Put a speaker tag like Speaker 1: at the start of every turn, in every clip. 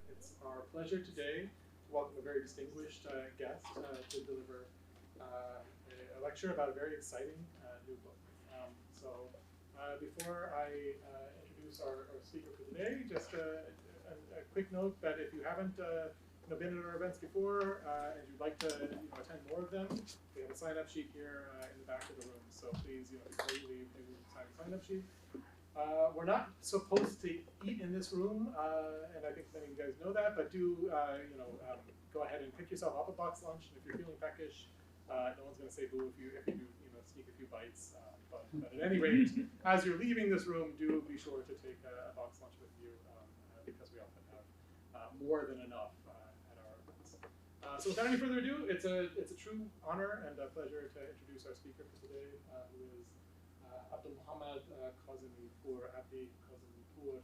Speaker 1: It's our pleasure today to welcome a very distinguished guest to deliver a lecture about a very exciting new book. Before I introduce our speaker for today, just a quick note that if you haven't been at our events before and you'd like to attend more of them, we have a sign-up sheet here in the back of the room. So please, before you leave, do sign a sign-up sheet. We're not supposed to eat in this room, and I think many of you guys know that. But do go ahead and pick yourself up a box lunch. And if you're feeling peckish, no one's going to say boo if you do sneak a few bites. But at any rate, as you're leaving this room, do be sure to take a box lunch with you because we often have more than enough at our events. So without any further ado, it's a true honor and a pleasure to introduce our speaker for today, who is Abdie Kazemipur.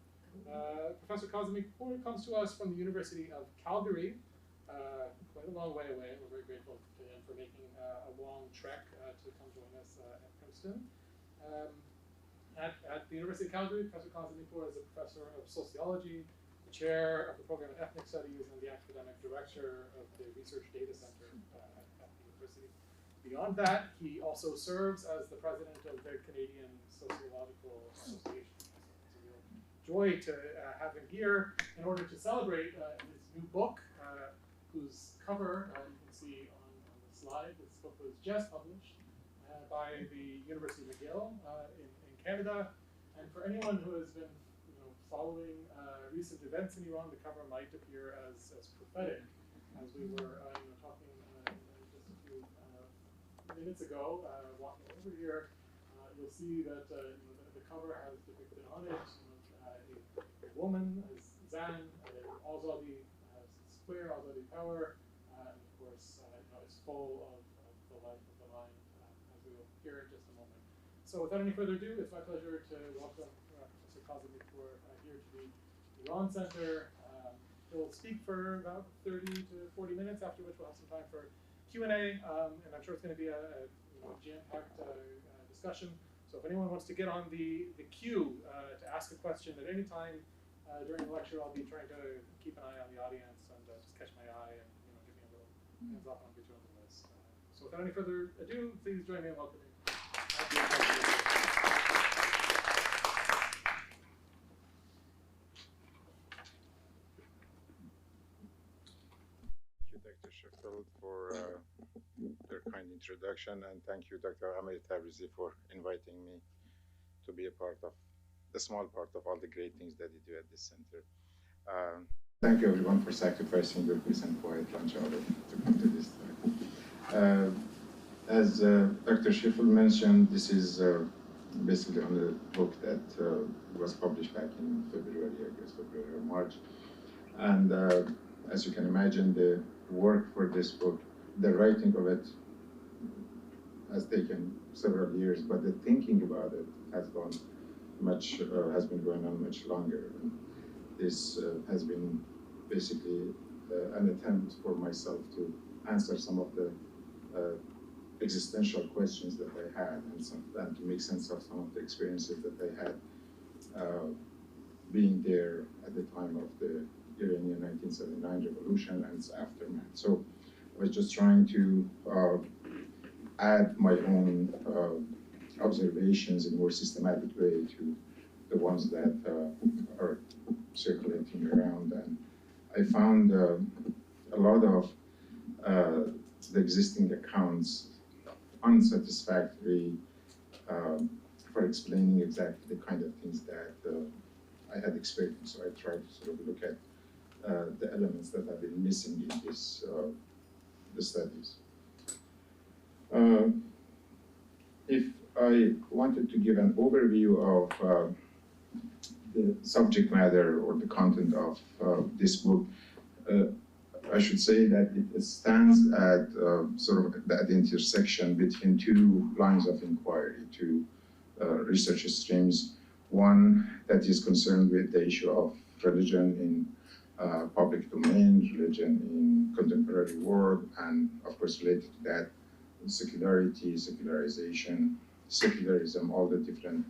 Speaker 1: Professor Kazemipur comes to us from the University of Calgary, quite a long way away. We're very grateful to him for making a long trek to come join us at Princeton. At the University of Calgary, Professor Kazemipur is a professor of sociology, the chair of the program in ethnic studies, and the academic director of the Research Data Center at the university. Beyond that, he also serves as the president of the Canadian Sociological Association. So it's a real joy to have him here in order to celebrate his new book, whose cover you can see on the slide. This book was just published by the University of McGill in Canada. And for anyone who has been following recent events in Iran, the cover might appear as prophetic. As we were talking just a few minutes ago, walking over here, you'll see that the cover has depicted on it a woman as Zan, Azadi square, Azadi power, and of course it's full of the life of the mind, as we will hear in just a moment. So without any further ado, it's my pleasure to welcome Professor Kazemipur here to the Iran Center. He'll speak for about 30 to 40 minutes, after which we'll have some time for Q&A, and I'm sure it's going to be a jam-packed discussion. So if anyone wants to get on the queue to ask a question at any time during the lecture, I'll be trying to keep an eye on the audience and just catch my eye and give me a little hands up and I'll get you on the list. So without any further ado, please join me in welcoming.
Speaker 2: Dr. Sheffield, for their kind introduction, and thank you, Dr. Amir Tabrizi, for inviting me to be a part of the small part of all the great things that you do at this center. Thank you, everyone, for sacrificing your peace and quiet lunch hour to come to this talk. As Dr. Sheffield mentioned, this is basically on the book that was published back in February, I guess, February or March. And as you can imagine, the work for this book, the writing of it has taken several years, but the thinking about it has been going on much longer. And this has been basically an attempt for myself to answer some of the existential questions that I had, and to make sense of some of the experiences that I had being there at the time of the Iranian 1979 revolution and its aftermath. So I was just trying to add my own observations in a more systematic way to the ones that are circulating around. And I found a lot of the existing accounts unsatisfactory for explaining exactly the kind of things that I had experienced. So I tried to sort of look at the elements that have been missing in this, the studies. If I wanted to give an overview of the subject matter or the content of this book, I should say that it stands at sort of at the intersection between two lines of inquiry, two research streams. One that is concerned with the issue of religion in public domain, religion in contemporary world, and of course related to that, secularity, secularization, secularism, all the different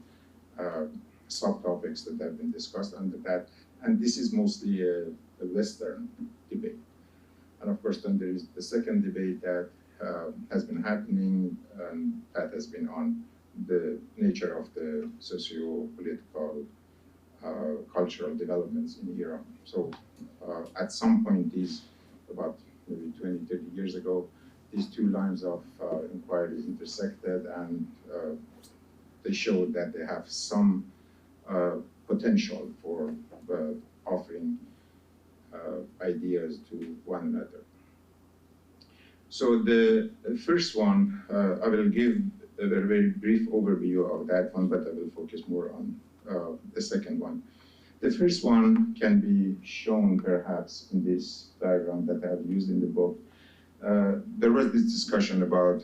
Speaker 2: subtopics that have been discussed under that. And this is mostly a the Western debate. And of course, then there is the second debate that has been happening, and that has been on the nature of the socio-political, cultural developments in Iran. So at some point, about maybe 20, 30 years ago, these two lines of inquiry intersected, and they showed that they have some potential for offering ideas to one another. So the first one, I will give a very brief overview of that one, but I will focus more on the second one. The first one can be shown perhaps in this diagram that I have used in the book. There was this discussion about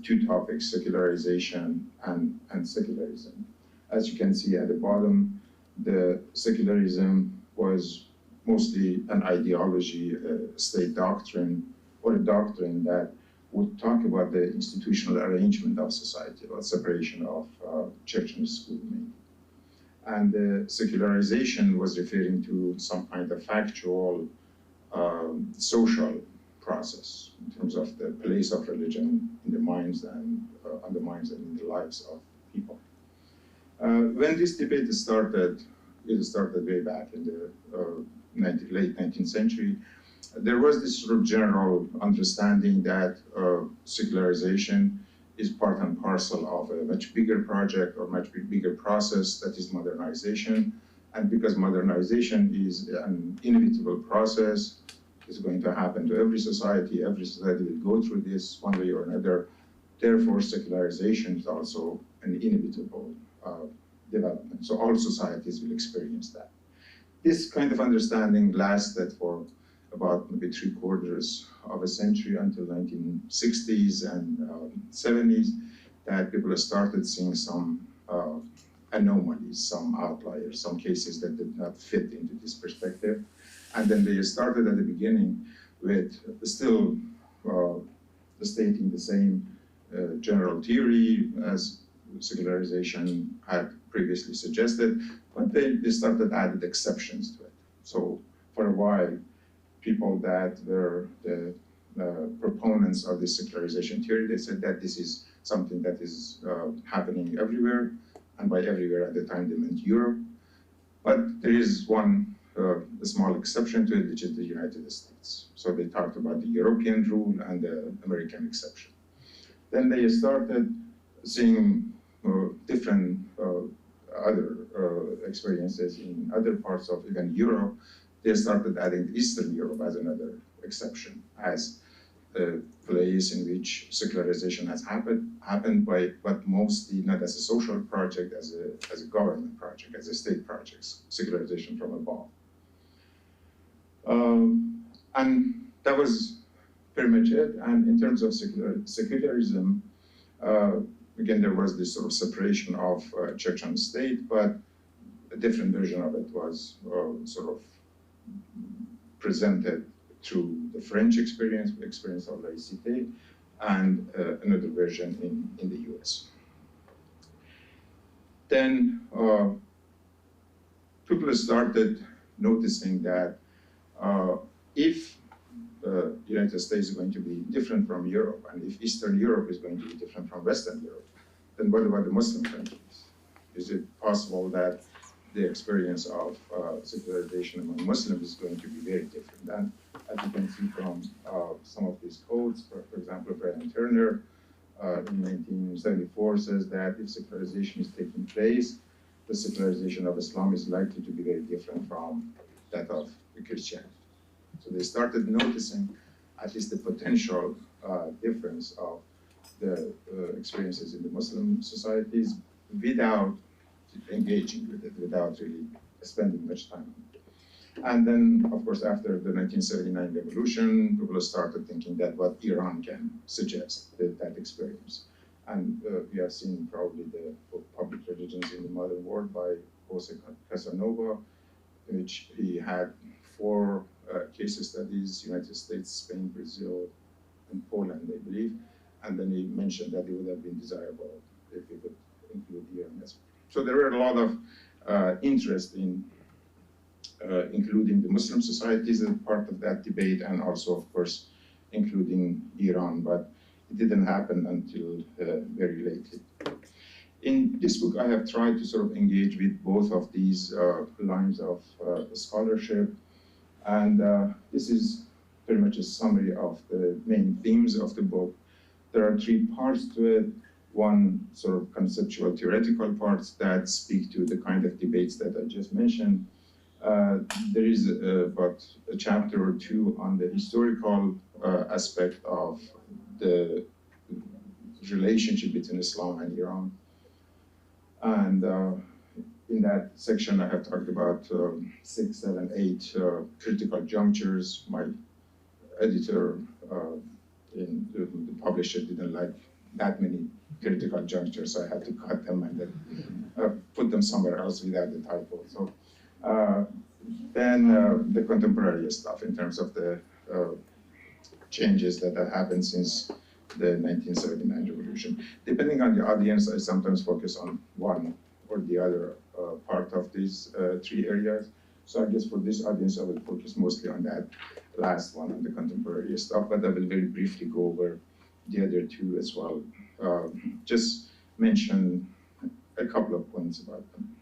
Speaker 2: two topics, secularization and secularism. As you can see at the bottom, the secularism was mostly an ideology, a state doctrine, or a doctrine that would talk about the institutional arrangement of society, about separation of church and school, maybe. And the secularization was referring to some kind of factual, social process in terms of the place of religion in the minds and on the minds and in the lives of people. When this debate started, it started way back in the late 19th century. There was this sort of general understanding that secularization is part and parcel of a much bigger project or much bigger process that is modernization. And because modernization is an inevitable process, it's going to happen to every society will go through this one way or another. Therefore, secularization is also an inevitable development. So all societies will experience that. This kind of understanding lasted for about maybe 3/4 of a century until 1960s and 70s, that people started seeing some anomalies, some outliers, some cases that did not fit into this perspective. And then they started at the beginning with still stating the same general theory as secularization had previously suggested, but they started adding exceptions to it. So for a while, people that were the proponents of this secularization theory, they said that this is something that is happening everywhere, and by everywhere at the time they meant Europe. But there is one a small exception to it, which is the United States. So they talked about the European rule and the American exception. Then they started seeing different other experiences in other parts of even Europe. They started adding Eastern Europe as another exception, as a place in which secularization has happened by, but mostly not as a social project, as a government project, as a state project, secularization from above. And that was pretty much it. And in terms of secularism, again, there was this sort of separation of church and state, but a different version of it was sort of presented through the French experience of laïcité, and another version in the US. Then people started noticing that if the United States is going to be different from Europe, and if Eastern Europe is going to be different from Western Europe, then what about the Muslim countries? Is it possible that the experience of secularization among Muslims is going to be very different? And as you can see from some of these codes, for example, Brian Turner in 1974 says that if secularization is taking place, the secularization of Islam is likely to be very different from that of Christianity. So they started noticing at least the potential difference of the experiences in the Muslim societies without engaging with it, without really spending much time on it. And then, of course, after the 1979 revolution, people started thinking that what Iran can suggest, that experience. And we have seen probably the public religions in the modern world by Jose Casanova, in which he had 4 case studies: United States, Spain, Brazil, and Poland, I believe. And then he mentioned that it would have been desirable if we could include Iran as well. So there were a lot of interest in including the Muslim societies as part of that debate, and also, of course, including Iran, but it didn't happen until very lately. In this book, I have tried to sort of engage with both of these lines of scholarship, and this is pretty much a summary of the main themes of the book. There are three parts to it. One sort of conceptual, theoretical parts that speak to the kind of debates that I just mentioned. There is about a chapter or two on the historical aspect of the relationship between Islam and Iran. And in that section, I have talked about 6, 7, 8 critical junctures. My editor in the publisher didn't like that many critical junctures, so I had to cut them and then put them somewhere else without the typo. So then the contemporary stuff in terms of the changes that have happened since the 1979 revolution. Depending on the audience, I sometimes focus on one or the other part of these three areas. So I guess for this audience, I will focus mostly on that last one, on the contemporary stuff, but I will very briefly go over the other two as well. Just mention a couple of points about them.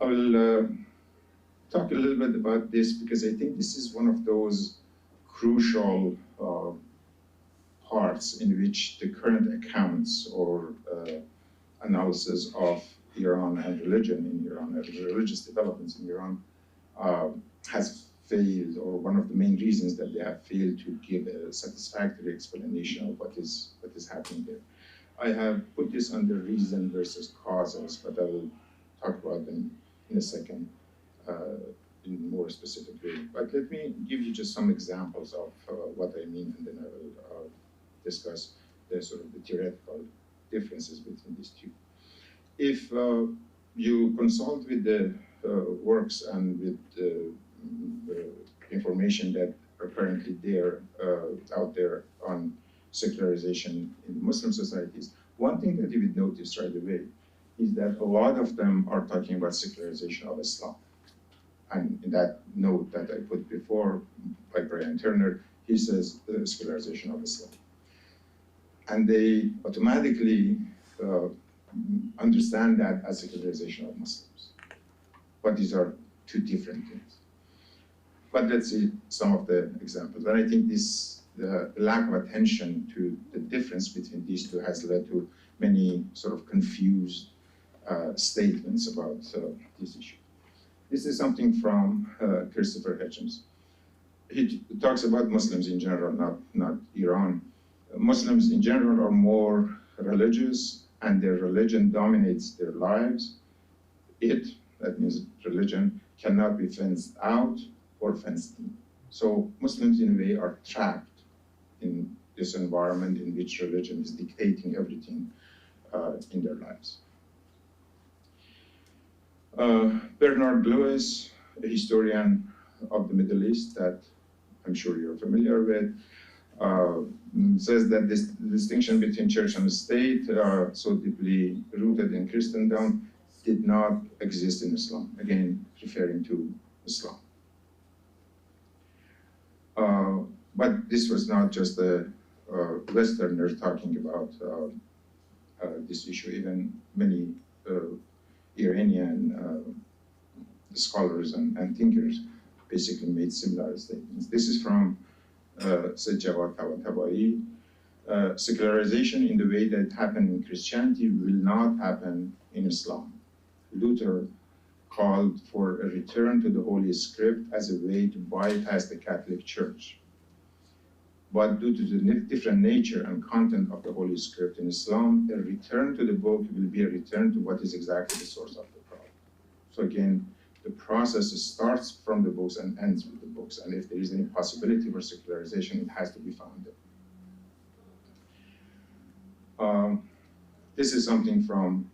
Speaker 2: I will talk a little bit about this because I think this is one of those crucial parts in which the current accounts or analysis of Iran and religion in Iran, and religious developments in Iran, has failed, or one of the main reasons that they have failed to give a satisfactory explanation of what is happening there. I have put this under reason versus causes, but I will talk about them in a second in more specific way. But let me give you just some examples of what I mean, and then I will discuss the sort of the theoretical differences between these two. If you consult with the works and with the information that are currently there, out there on secularization in Muslim societies, one thing that you would notice right away is that a lot of them are talking about secularization of Islam. And in that note that I put before by Brian Turner, he says the secularization of Islam. And they automatically understand that as secularization of Muslims. But these are two different things. But let's see some of the examples. And I think this, the lack of attention to the difference between these two has led to many sort of confused statements about this issue. This is something from Christopher Hitchens. He talks about Muslims in general, not Iran. Muslims in general are more religious, and their religion dominates their lives. That means religion, cannot be fenced out or fenced in. So Muslims in a way are trapped in this environment in which religion is dictating everything in their lives. Bernard Lewis, a historian of the Middle East that I'm sure you're familiar with, says that this distinction between church and state, so deeply rooted in Christendom, did not exist in Islam, again, referring to Islam. But this was not just the Westerners talking about this issue. Even many Iranian scholars and thinkers basically made similar statements. This is from Said Jawad Tabatabai. Secularization in the way that happened in Christianity will not happen in Islam. Luther called for a return to the Holy Script as a way to bypass the Catholic Church. But due to the different nature and content of the Holy Script in Islam, a return to the book will be a return to what is exactly the source of the problem. So again, the process starts from the books and ends with the books. And if there is any possibility for secularization, it has to be found there. This is something from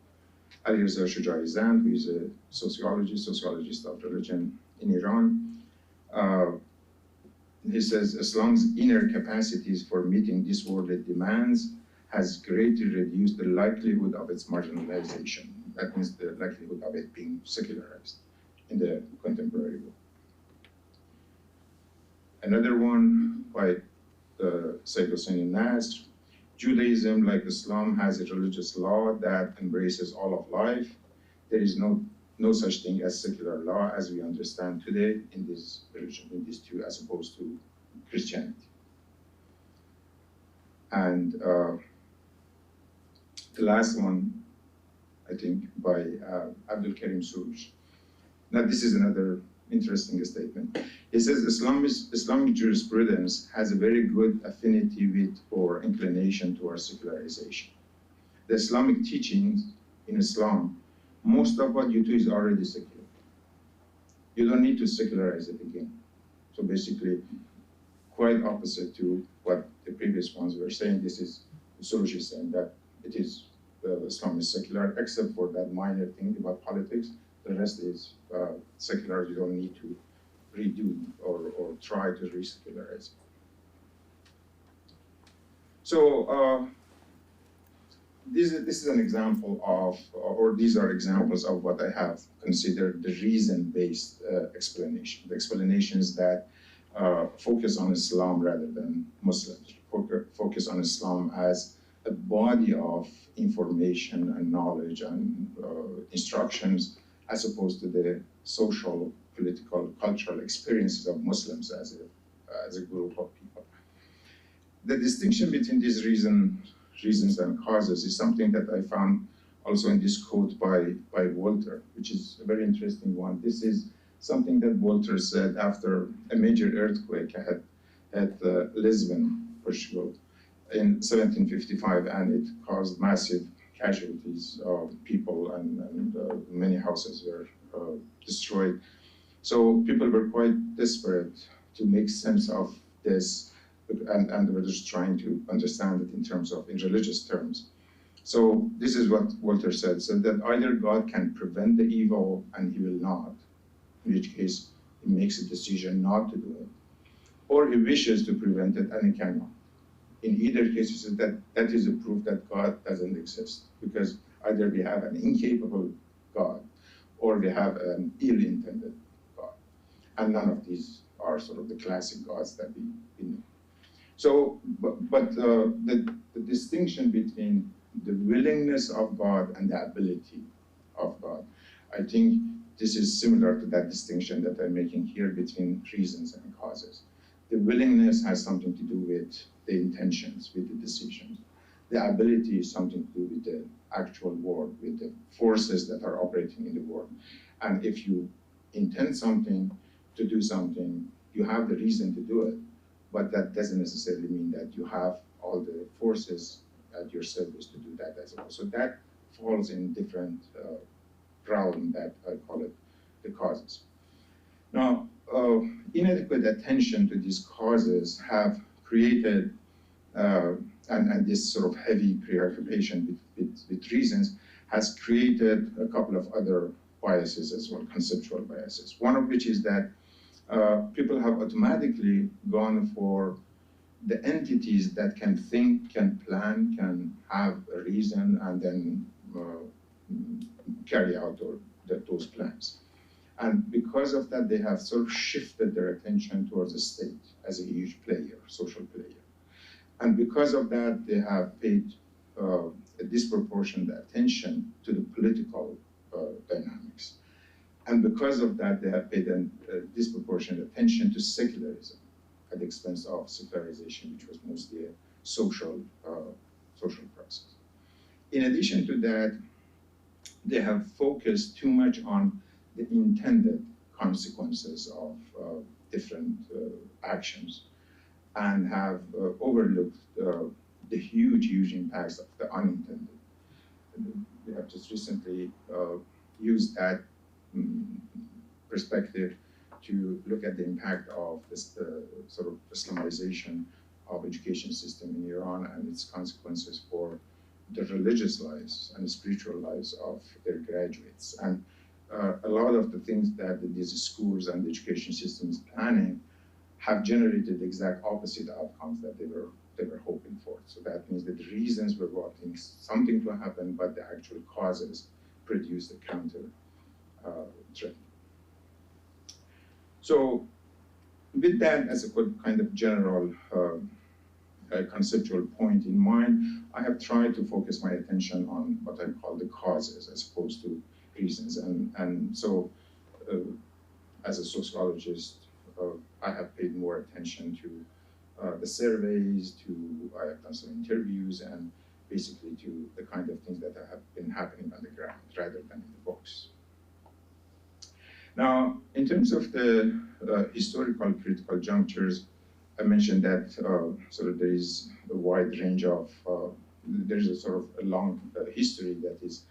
Speaker 2: Ali Reza Shujai-Zand, who is a sociologist of religion in Iran. He says, Islam's inner capacities for meeting this worldly demands has greatly reduced the likelihood of its marginalization.
Speaker 3: That means the likelihood of it being secularized in the contemporary world. Another one by Said Hossein Nasr. Judaism, like Islam, has a religious law that embraces all of life. There is no such thing as secular law as we understand today in this religion, in these two, as opposed to Christianity. And the last one, I think, by Abdul Karim Suruj. Now, this is another interesting statement. He says Islamic jurisprudence has a very good affinity with or inclination towards secularization. The Islamic teachings in Islam, most of what you do is already secular. You don't need to secularize it again. So basically, quite opposite to what the previous ones were saying. This is Suruj is saying that it is Islam is secular, except for that minor thing about politics. The rest is secular. You don't need to redo or try to re-secularize it. So this is an example of, or these are examples of what I have considered the reason-based explanation. The explanations that focus on Islam rather than Muslims, focus on Islam as a body of information and knowledge and instructions, as opposed to the social, political, cultural experiences of Muslims as a group of people. The distinction between these reasons and causes is something that I found also in this quote by Walter, which is a very interesting one. This is something that Walter said after a major earthquake at Lisbon, Portugal, in 1755, and it caused massive casualties of people, and many houses were destroyed. So people were quite desperate to make sense of this, and they were just trying to understand it in religious terms. So this is what Walter said that either God can prevent the evil and he will not, in which case he makes a decision not to do it, or he wishes to prevent it and he cannot. In either case, he says that is a proof that God doesn't exist, because either we have an incapable God or we have an ill-intended God. And none of these are sort of the classic gods that we know. So, but the distinction between the willingness of God and the ability of God, I think this is similar to that distinction that I'm making here between reasons and causes. The willingness has something to do with the intentions, with the decisions. The ability is something to do with the actual world, with the forces that are operating in the world. And if you intend something, to do something, you have the reason to do it, but that doesn't necessarily mean that you have all the forces at your service to do that as well. So that falls in different realm that I call it the causes. Now, inadequate attention to these causes have created, and this sort of heavy preoccupation with reasons has created a couple of other biases as well, conceptual biases. One of which is that people have automatically gone for the entities that can think, can plan, can have a reason, and then carry out those plans. And because of that, they have sort of shifted their attention towards the state as a huge player, social player. And because of that, they have paid a disproportionate attention to the political dynamics. And because of that, they have paid a disproportionate attention to secularism at the expense of secularization, which was mostly a social process. In addition to that, they have focused too much on the intended consequences of different actions, and have overlooked the huge impacts of the unintended. We have just recently used that perspective to look at the impact of this sort of Islamization of education system in Iran and its consequences for the religious lives and the spiritual lives of their graduates. And a lot of the things that these schools and the education system is planning have generated the exact opposite outcomes that they were hoping for. So that means that the reasons were wanting something to happen, but the actual causes produce the counter threat. So with that as a kind of general conceptual point in mind, I have tried to focus my attention on what I call the causes as opposed to reasons. And so as a sociologist, I have paid more attention to the surveys, I have done some interviews, and basically to the kind of things that have been happening on the ground rather than in the books. Now, in terms of the historical critical junctures, I mentioned that sort of there is a wide range of, there's a sort of a long history that is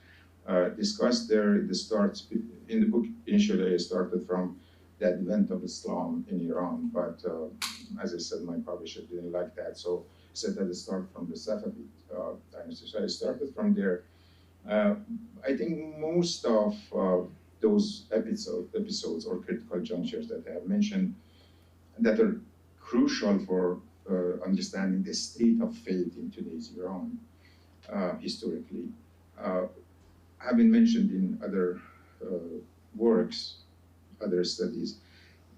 Speaker 3: discussed there. It starts in the book. Initially, I started from the advent of Islam in Iran, but as I said, my publisher didn't like that, so he said that it started from the Safavid dynasty. So I started from there. I think most of those episodes or critical junctures that I have mentioned that are crucial for understanding the state of faith in today's Iran historically have been mentioned in other works, other studies,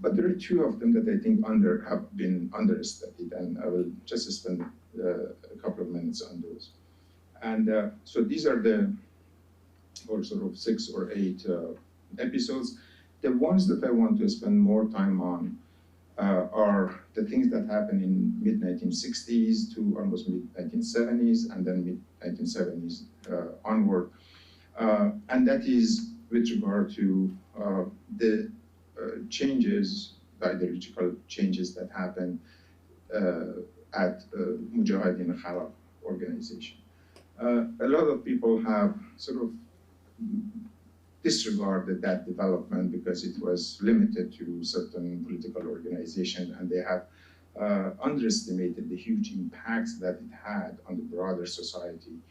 Speaker 3: but there are two of them that I think have been understudied, and I will just spend a couple of minutes on those. And so these are or sort of 6 or 8 episodes. The ones that I want to spend more time on are the things that happened in mid-1960s to almost mid-1970s, and then mid-1970s onward. And that is with regard to the changes, the ideological changes that happened at Mujahideen Khalq organization. A lot of people have sort of disregarded that development because it was limited to certain political organizations, and they have underestimated the huge impacts that it had on the broader society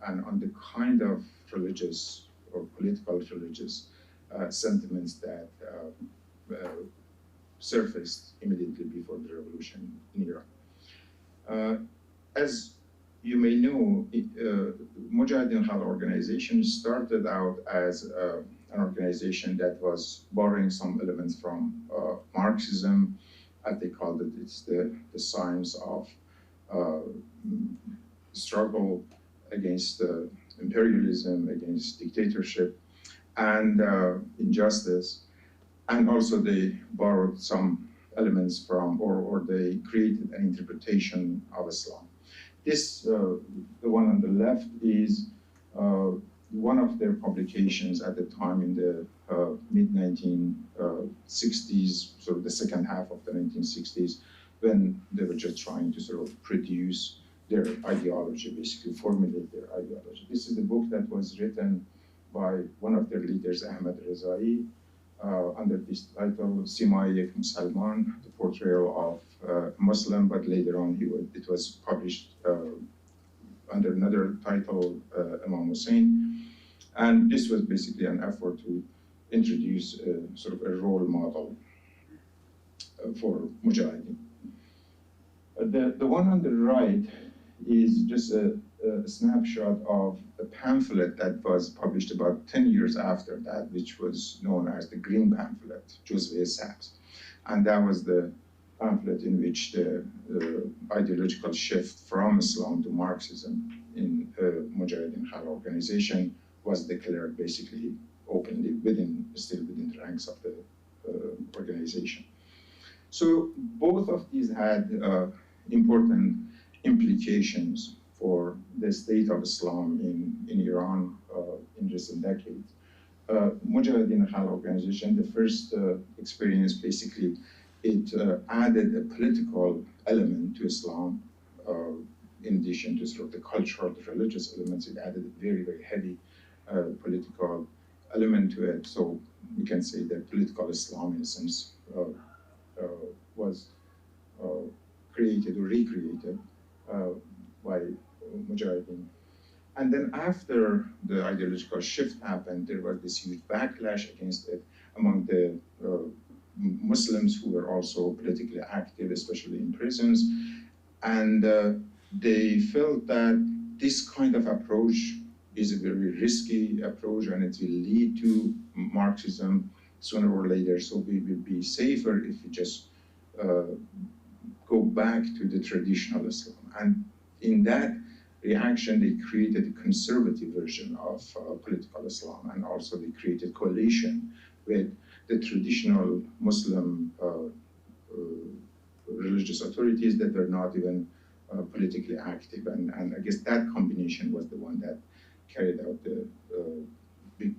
Speaker 3: and on the kind of religious or political religious sentiments that surfaced immediately before the revolution in Iran. As you may know, Mujahideen Khalq organization started out as an organization that was borrowing some elements from Marxism, as they called it. It's the science of struggle against imperialism, against dictatorship, and injustice. And also they borrowed some elements from, or they created an interpretation of Islam. This, the one on the left, is one of their publications at the time in the mid-1960s, sort of the second half of the 1960s, when they were just trying to sort of produce their ideology, basically formulate their ideology. This is a book that was written by one of their leaders, Ahmed Rezai, under this title, Simaye Musalman, the portrayal of a Muslim, but later on it was published under another title, Imam Hussein. And this was basically an effort to introduce sort of a role model for Mujahideen. The one on the right is just a snapshot of a pamphlet that was published about 10 years after that, which was known as the Green Pamphlet, Juzve Sabz. And that was the pamphlet in which the ideological shift from Islam to Marxism in Mujahideen Khalq organization was declared basically openly still within the ranks of the organization. So both of these had important implications for the state of Islam in Iran in recent decades. Mujahideen Khalq organization, the first experience, basically, it added a political element to Islam in addition to sort of the cultural, the religious elements. It added a very, very heavy political element to it. So we can say that political Islam, in a sense, was created or recreated by Mujahideen. And then after the ideological shift happened, there was this huge backlash against it among the Muslims who were also politically active, especially in prisons. And they felt that this kind of approach is a very risky approach, and it will lead to Marxism sooner or later. So we will be safer if we just go back to the traditional Islam. And in that reaction, they created a conservative version of political Islam, and also they created coalition with the traditional Muslim religious authorities that were not even politically active. And I guess that combination was the one that carried out the big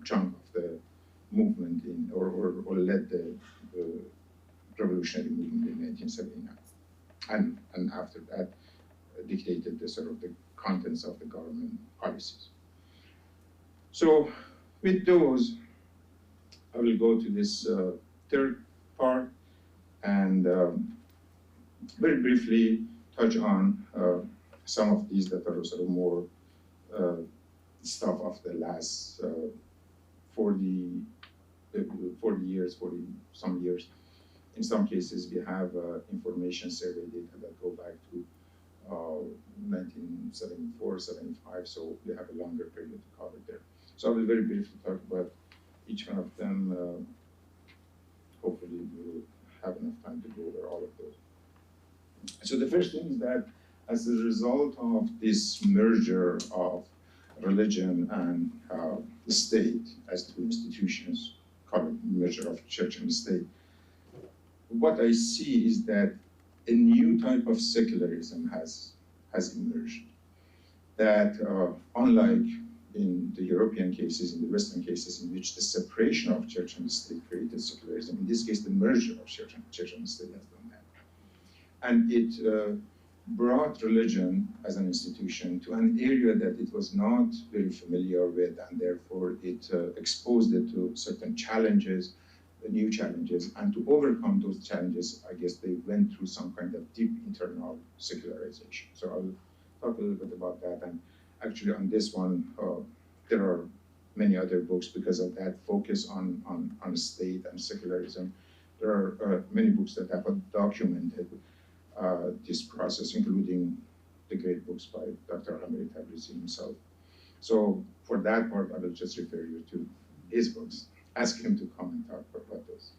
Speaker 3: chunk of the movement or led the revolutionary movement in 1979. And after that, dictated the sort of the contents of the government policies. So with those, I will go to this third part and very briefly touch on some of these that are sort of more stuff of the last 40 years, 40 some years. In some cases, we have information survey data that go back to 1974, 75, so we have a longer period to cover there. So I will very briefly talk about each one of them. Hopefully we will have enough time to go over all of those. So the first thing is that as a result of this merger of religion and the state as two institutions, called merger of church and state, what I see is that a new type of secularism has emerged. That unlike in the European cases, in the Western cases, in which the separation of church and state created secularism, in this case, the merger of church and state has done that. And it brought religion as an institution to an area that it was not very familiar with, and therefore it exposed it to certain challenges, new challenges, and to overcome those challenges, I guess they went through some kind of deep internal secularization. So I'll talk a little bit about that. And actually on this one, there are many other books because of that focus on state and secularism. There are many books that have documented this process, including the great books by Dr. Abdie Kazemipur himself. So for that part, I will just refer you to his books. Ask him to come and talk about those.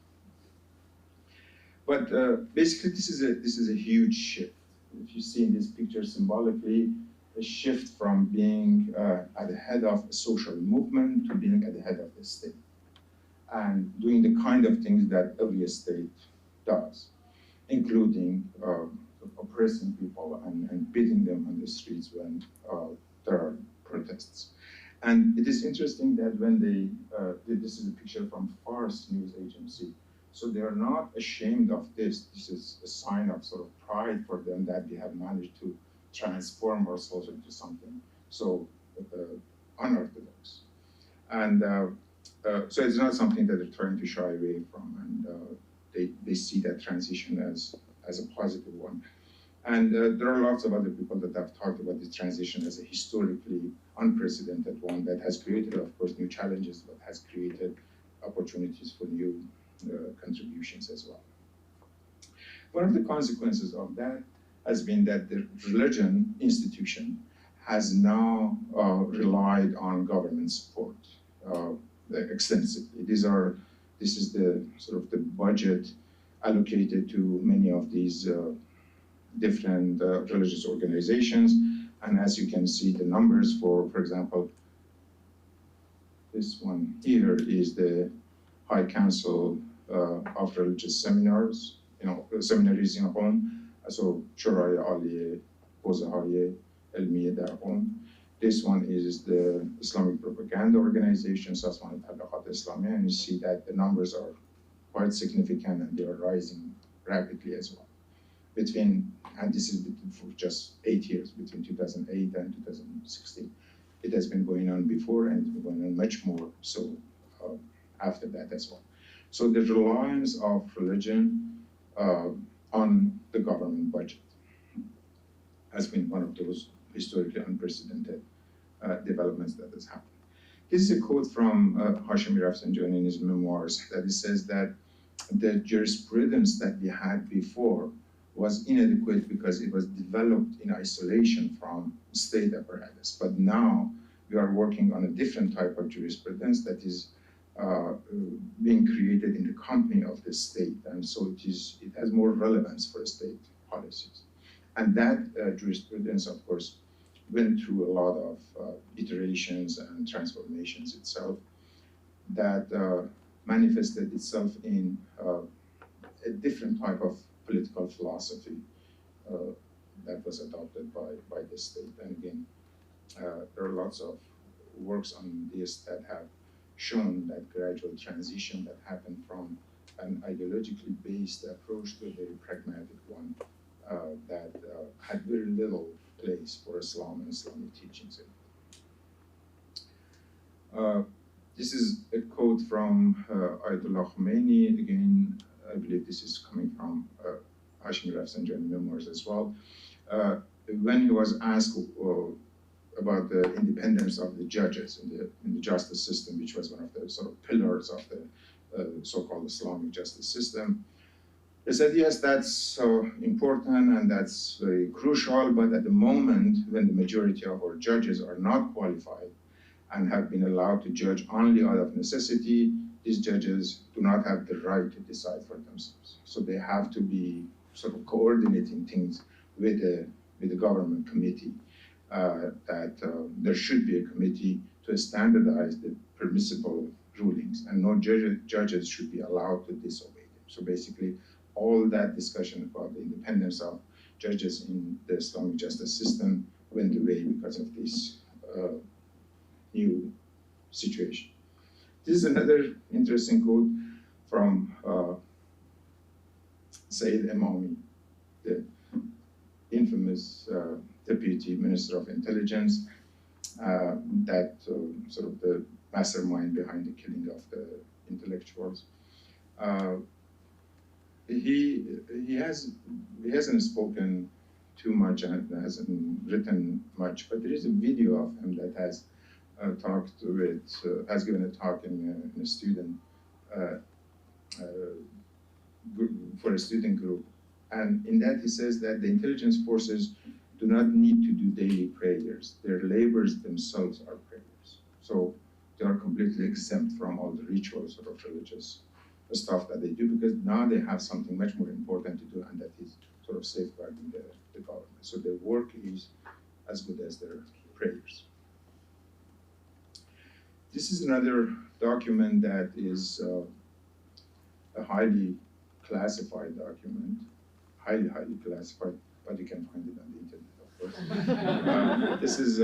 Speaker 3: But basically, this is a huge shift. If you see in this picture symbolically, a shift from being at the head of a social movement to being at the head of the state, and doing the kind of things that every state does, including oppressing people and beating them on the streets when there are protests. And it is interesting that when this is a picture from Fars news agency, so they are not ashamed of this. This is a sign of sort of pride for them that we have managed to transform ourselves into something so unorthodox. And so it's not something that they're trying to shy away from, and they see that transition as a positive one. And there are lots of other people that have talked about this transition as a historically unprecedented one that has created, of course, new challenges, but has created opportunities for new contributions as well. One of the consequences of that has been that the religion institution has now relied on government support extensively. This is the sort of the budget allocated to many of these different religious organizations. And as you can see, the numbers for example, this one here is the High Council of Religious Seminars, seminaries in Qom. So Shuraya Aliye, Pozahaye, Elmiye Dar Qom. This one is the Islamic Propaganda Organization, Sasman Talaqat Islamiyya, and you see that the numbers are quite significant and they are rising rapidly as well. And this is for just 8 years, between 2008 and 2016. It has been going on before and it's been going on much more so after that as well. So the reliance of religion on the government budget has been one of those historically unprecedented developments that has happened. This is a quote from Hashemi Rafsanjani in his memoirs that he says that the jurisprudence that we had before was inadequate because it was developed in isolation from state apparatus. But now we are working on a different type of jurisprudence that is being created in the company of the state, and so it has more relevance for state policies. And that jurisprudence, of course, went through a lot of iterations and transformations itself that manifested itself in a different type of political philosophy that was adopted by the state. And again, there are lots of works on this that have shown that gradual transition that happened from an ideologically based approach to a very pragmatic one that had very little place for Islam and Islamic teachings. This is a quote from Ayatollah Khomeini. Again, I believe this is coming from Hashmi Rafsanjani memoirs as well. When he was asked about the independence of the judges in the justice system, which was one of the sort of pillars of the so-called Islamic justice system, he said, yes, that's important and that's very crucial, but at the moment when the majority of our judges are not qualified and have been allowed to judge only out of necessity, these judges do not have the right to decide for themselves. So they have to be sort of coordinating things with the government committee, that there should be a committee to standardize the permissible rulings, and no judges should be allowed to disobey them. So basically, all that discussion about the independence of judges in the Islamic justice system went away because of this new situation. This is another interesting quote from Sayyid Imami, the infamous Deputy Minister of Intelligence, that sort of the mastermind behind the killing of the intellectuals. He hasn't spoken too much and hasn't written much, but there is a video of him that has has given a talk in a student group, for a student group, and in that he says that the intelligence forces do not need to do daily prayers. Their labors themselves are prayers. So they are completely exempt from all the rituals or religious stuff that they do, because now they have something much more important to do, and that is sort of safeguarding the government. So their work is as good as their prayers. This is another document that is a highly classified document, highly classified, but you can find it on the internet, of course. This is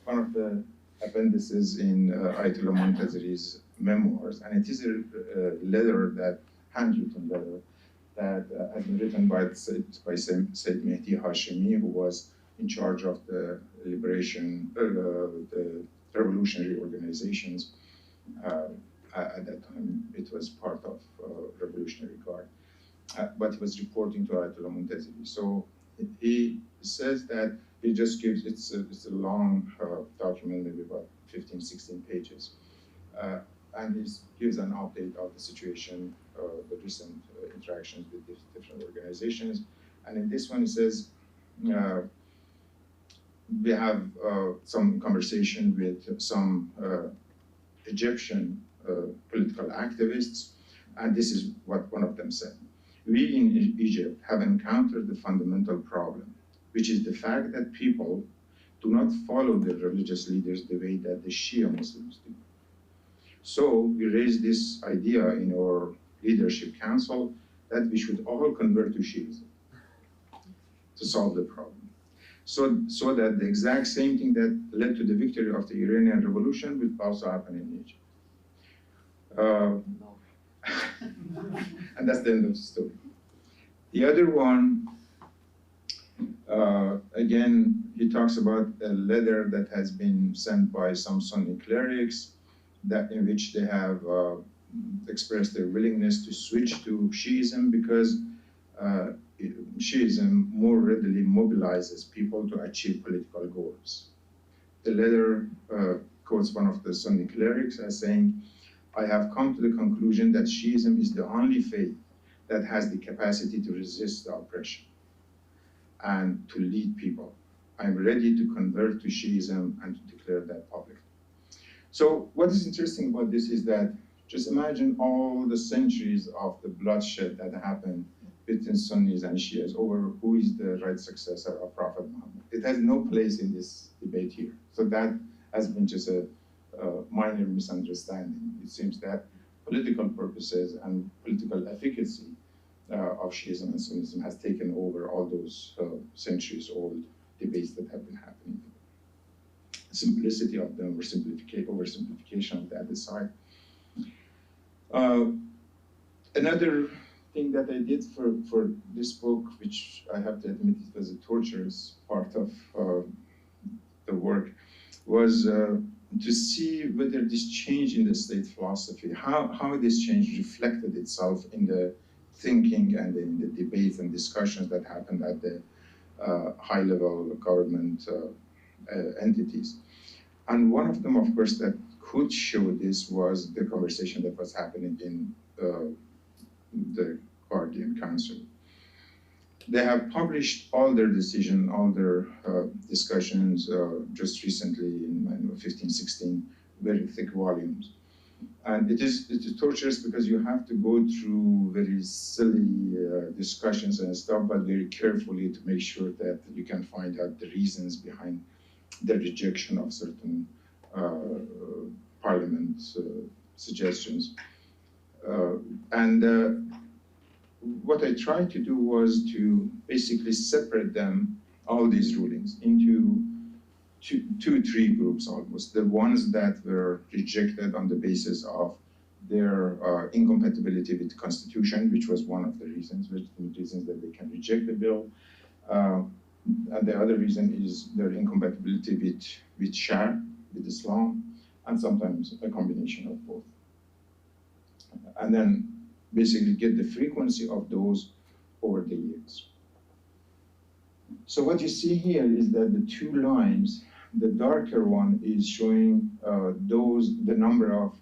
Speaker 3: one of the appendices in Ayatollah Montazeri's memoirs, and it is a letter, that handwritten letter, that had been written by Sayyid Mehdi Hashemi, who was in charge of the liberation, the revolutionary organizations. At that time, it was part of Revolutionary Guard, but he was reporting to Ayatollah Montazeri. So he says that he just gives, it's a long document, maybe about 15, 16 pages. And he gives an update of the situation, the recent interactions with different organizations. And in this one, he says, we have some conversation with some Egyptian political activists, and this is what one of them said. We in Egypt have encountered the fundamental problem, which is the fact that people do not follow their religious leaders the way that the Shia Muslims do. So we raised this idea in our leadership council that we should all convert to Shiism to solve the problem. So that the exact same thing that led to the victory of the Iranian Revolution will also happen in Egypt. And that's the end of the story. The other one, again, he talks about a letter that has been sent by some Sunni clerics, that in which they have expressed their willingness to switch to Shiism because Shiism more readily mobilizes people to achieve political goals. The letter quotes one of the Sunni clerics as saying, I have come to the conclusion that Shiism is the only faith that has the capacity to resist the oppression and to lead people. I'm ready to convert to Shiism and to declare that publicly. So what is interesting about this is that just imagine all the centuries of the bloodshed that happened between Sunnis and Shias over who is the right successor of Prophet Muhammad. It has no place in this debate here. So that has been just a minor misunderstanding. It seems that political purposes and political efficacy of Shiism and Sunnism has taken over all those centuries-old debates that have been happening. Simplicity of them or oversimplification of that aside. Another thing that I did for this book, which I have to admit it was a torturous part of the work, was to see whether this change in the state philosophy, how this change reflected itself in the thinking and in the debates and discussions that happened at the high-level government entities. And one of them, of course, that could show this was the conversation that was happening in the Guardian Council. They have published all their decisions, all their discussions just recently in 15, 16 very thick volumes. And it is torturous because you have to go through very silly discussions and stuff, but very carefully to make sure that you can find out the reasons behind the rejection of certain parliament suggestions. What I tried to do was to basically separate them, all these rulings, into two, three groups almost. The ones that were rejected on the basis of their incompatibility with the Constitution, which was one of the reasons that they can reject the bill. And the other reason is their incompatibility with Shia, with Islam, and sometimes a combination of both. And then basically get the frequency of those over the years. So what you see here is that the two lines, the darker one is showing the number of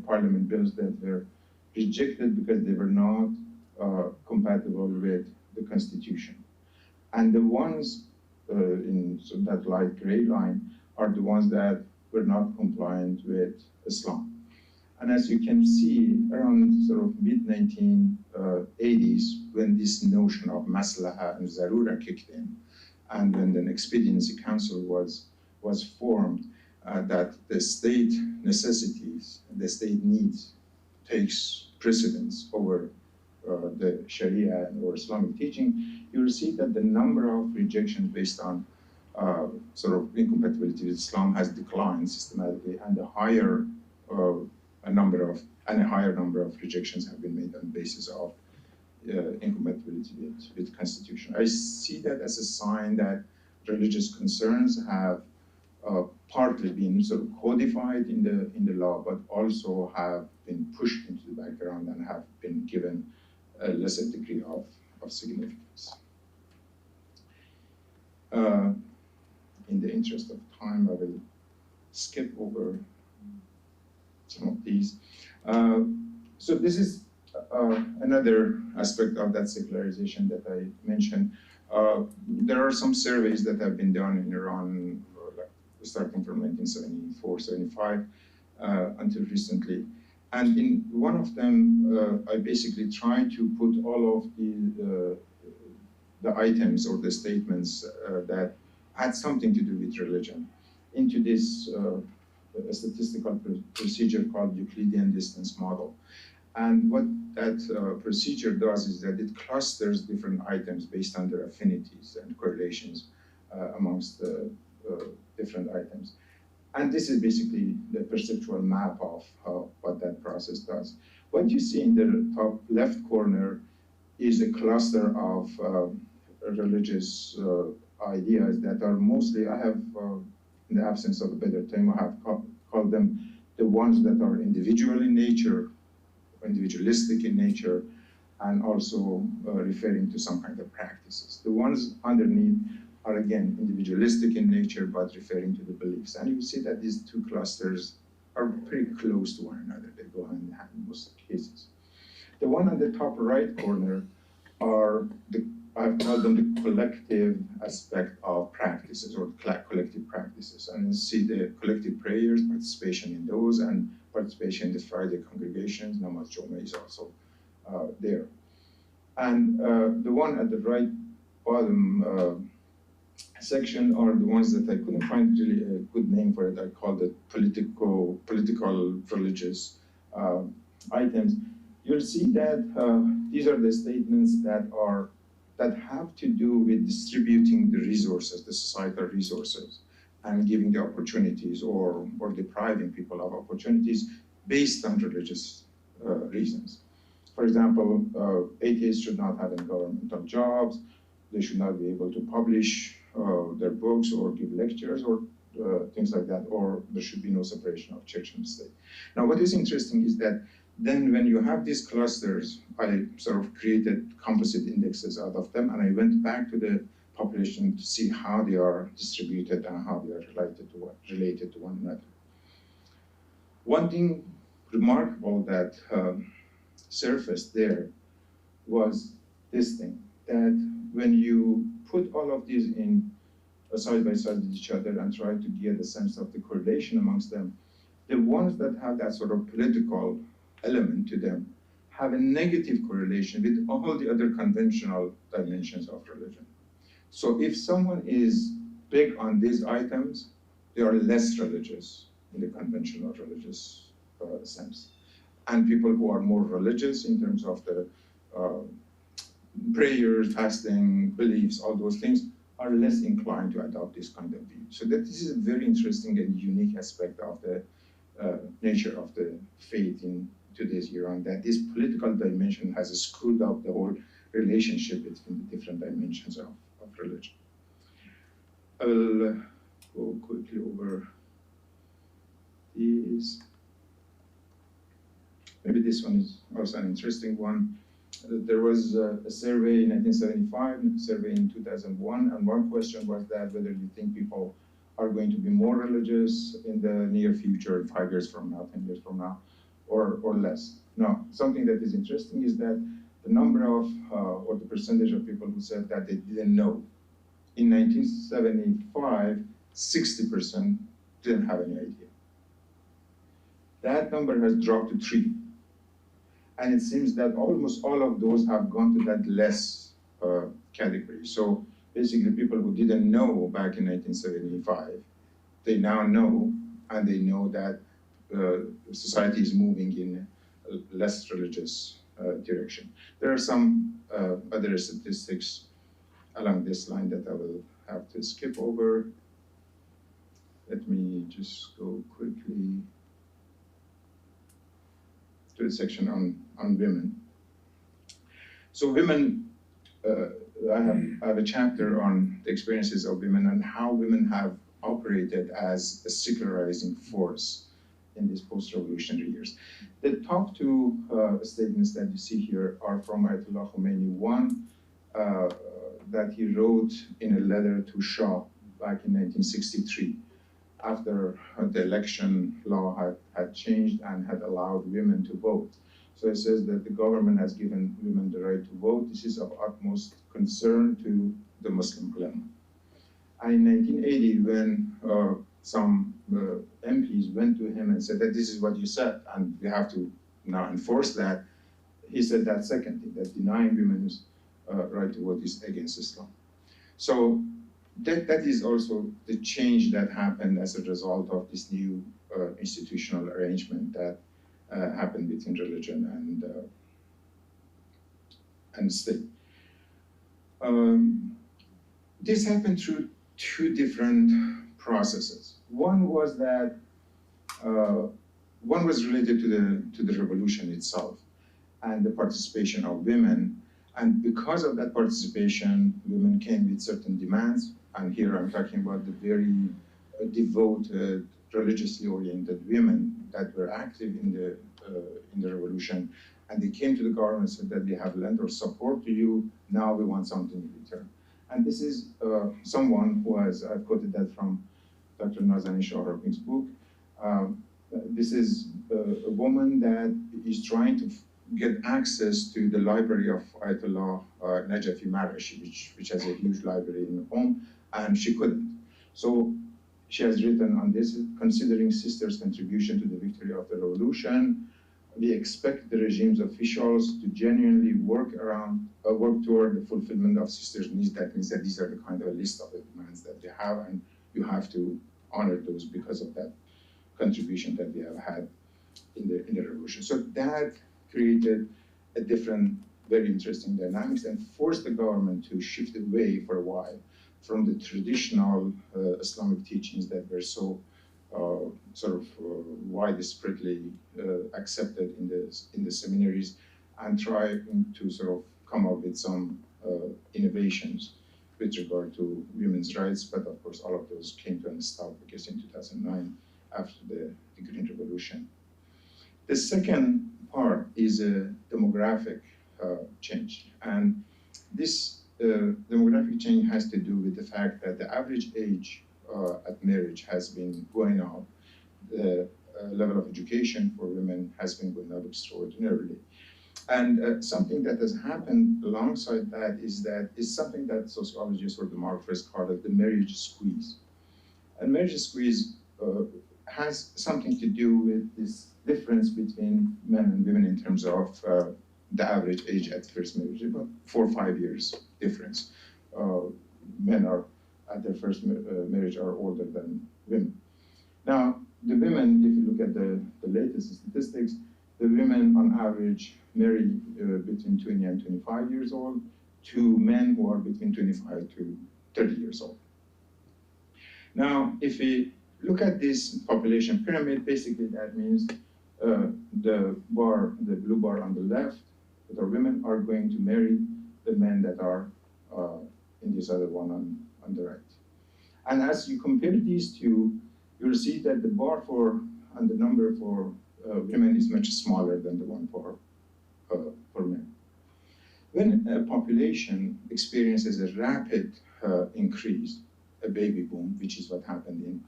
Speaker 3: parliament bills that were rejected because they were not compatible with the Constitution. And the ones in that light gray line are the ones that were not compliant with Islam. And as you can see, around sort of mid-1980s, when this notion of maslaha and zarura kicked in, and when the Expediency Council was formed, that the state necessities, the state needs takes precedence over the Sharia or Islamic teaching, you will see that the number of rejections based on sort of incompatibility with Islam has declined systematically, and a higher number of rejections have been made on the basis of incompatibility with Constitution. I see that as a sign that religious concerns have partly been sort of codified in the law, but also have been pushed into the background and have been given a lesser degree of significance. In the interest of time, I will skip over some of these. So this is another aspect of that secularization that I mentioned. There are some surveys that have been done in Iran, starting from 1974, 75, until recently. And in one of them, I basically tried to put all of the items or the statements that had something to do with religion into this a statistical procedure called Euclidean distance model. And what that procedure does is that it clusters different items based on their affinities and correlations amongst the different items. And this is basically the perceptual map of what that process does. What you see in the top left corner is a cluster of religious ideas that are mostly, I have, in the absence of a better term, I have called them the ones that are individual in nature, individualistic in nature, and also referring to some kind of practices. The ones underneath are, again, individualistic in nature, but referring to the beliefs. And you see that these two clusters are pretty close to one another. They go hand in hand in most cases. The one on the top right corner are the I've called them the collective aspect of practices or collective practices. And you see the collective prayers, participation in those, and participation in the Friday congregations. Namaz Joma is also there. And the one at the right bottom section are the ones that I couldn't find really a good name for it. I called it political religious items. You'll see that these are the statements that have to do with distributing the resources, the societal resources, and giving the opportunities or depriving people of opportunities based on religious reasons. For example, atheists should not have any governmental jobs. They should not be able to publish their books or give lectures or things like that, or there should be no separation of church and state. Now, what is interesting is that then when you have these clusters, I sort of created composite indexes out of them, and I went back to the population to see how they are distributed and how they are related to one another. One thing remarkable that surfaced there was this thing, that when you put all of these in side by side with each other and try to get a sense of the correlation amongst them, the ones that have that sort of political element to them have a negative correlation with all the other conventional dimensions of religion. So if someone is big on these items, they are less religious in the conventional religious sense. And people who are more religious in terms of the prayers, fasting, beliefs, all those things, are less inclined to adopt this kind of view. So that this is a very interesting and unique aspect of the nature of the faith in today's year, on that this political dimension has screwed up the whole relationship between the different dimensions of religion. I'll go quickly over these. Maybe this one is also an interesting one. There was a survey in 1975, a survey in 2001, and one question was that whether you think people are going to be more religious in the near future, 5 years from now, 10 years from now, or less. Now, something that is interesting is that the number of, or the percentage of people who said that they didn't know. In 1975, 60% didn't have any idea. That number has dropped to 3. And it seems that almost all of those have gone to that less category. So basically people who didn't know back in 1975, they now know, and they know that society is moving in a less religious direction. There are some other statistics along this line that I will have to skip over. Let me just go quickly to the section on women. So women, I have a chapter on the experiences of women and how women have operated as a secularizing force in these post-revolutionary years. The top 2 statements that you see here are from Ayatollah Khomeini. One that he wrote in a letter to Shah back in 1963, after the election law had changed and had allowed women to vote. So it says that the government has given women the right to vote. This is of utmost concern to the Muslim ulama. And in 1980, when some MPs went to him and said that this is what you said, and we have to now enforce that, he said that second thing, that denying women's right to vote is against Islam. So that is also the change that happened as a result of this new institutional arrangement that happened between religion and state. This happened through 2 different processes. One was that one was related to the revolution itself and the participation of women. And because of that participation, women came with certain demands. And here I'm talking about the very devoted, religiously oriented women that were active in the revolution. And they came to the government and said that we have lent our support to you, now we want something in return. And this is someone who has, I've quoted that from Dr. Nazanin Shaharbin's book. This is a woman that is trying to get access to the library of Ayatollah Najafi Marashi, which has a huge library in Qom, and she couldn't. So she has written on this, considering sisters' contribution to the victory of the revolution, we expect the regime's officials to genuinely work toward the fulfillment of sisters' needs. That means that these are the kind of a list of the demands that they have, and you have to honor those because of that contribution that we have had in the revolution. So that created a different, very interesting dynamics and forced the government to shift away for a while from the traditional Islamic teachings that were so widespreadly accepted in the seminaries, and try to sort of come up with some innovations with regard to women's rights. But of course, all of those came to a stop because in 2009, after the Green Revolution. The second part is a demographic change. And this demographic change has to do with the fact that the average age at marriage has been going up. The level of education for women has been going up extraordinarily. And something that has happened alongside that is something that sociologists or demographers call it the marriage squeeze. And marriage squeeze has something to do with this difference between men and women in terms of the average age at first marriage, about 4 or 5 years difference. Men are at their first marriage are older than women. Now, the women, if you look at the latest statistics, the women on average marry between 20 and 25 years old to men who are between 25 to 30 years old. Now, if we look at this population pyramid, basically that means the blue bar on the left, that are women, are going to marry the men that are in this other one on the right. And as you compare these two, you'll see that the bar and the number for women is much smaller than the one for men. When a population experiences a rapid increase, a baby boom, which is what happened in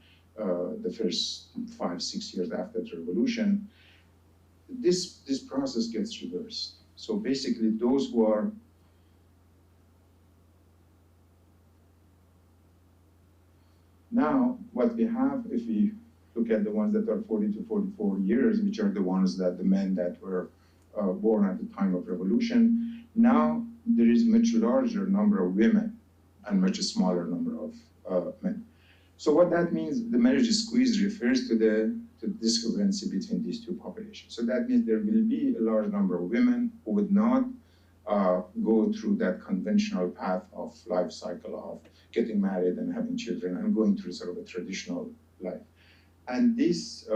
Speaker 3: the first 5-6 years after the revolution, this process gets reversed. So basically, those who are now, what we have, if we look at the ones that are 40 to 44 years, which are the ones that the men that were born at the time of revolution, now there is much larger number of women and much smaller number of men. So what that means, the marriage squeeze refers to the discrepancy between these two populations. So that means there will be a large number of women who would not go through that conventional path of life cycle of getting married and having children and going through sort of a traditional life. And this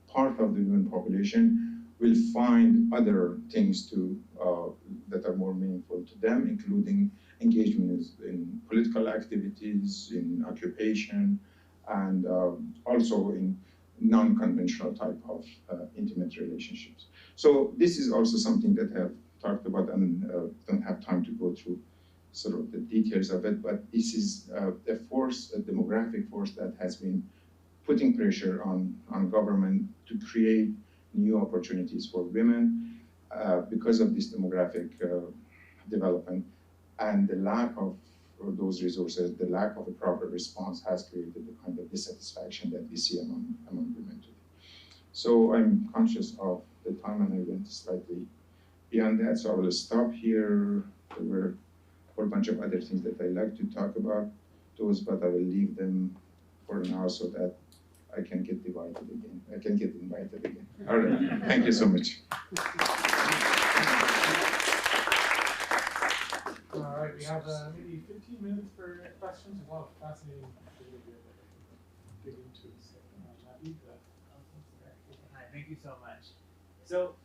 Speaker 3: part of the women population will find other things that are more meaningful to them, including engagement in political activities, in occupation, and also in non-conventional type of intimate relationships. So this is also something that I've talked about and don't have time to go through sort of the details of it, but this is a demographic force that has been putting pressure on government to create new opportunities for women because of this demographic development, and the lack of those resources, the lack of a proper response has created the kind of dissatisfaction that we see among women today. So I'm conscious of the time and I went slightly beyond that, so I will stop here. There were a whole bunch of other things that I like to talk about, but I will leave them for now so that I can get invited again. All right, thank you so much.
Speaker 1: All right, we have maybe 15 minutes for questions. A lot of fascinating data here that dig into. So, Abdie,
Speaker 4: Hi, thank you so much. So,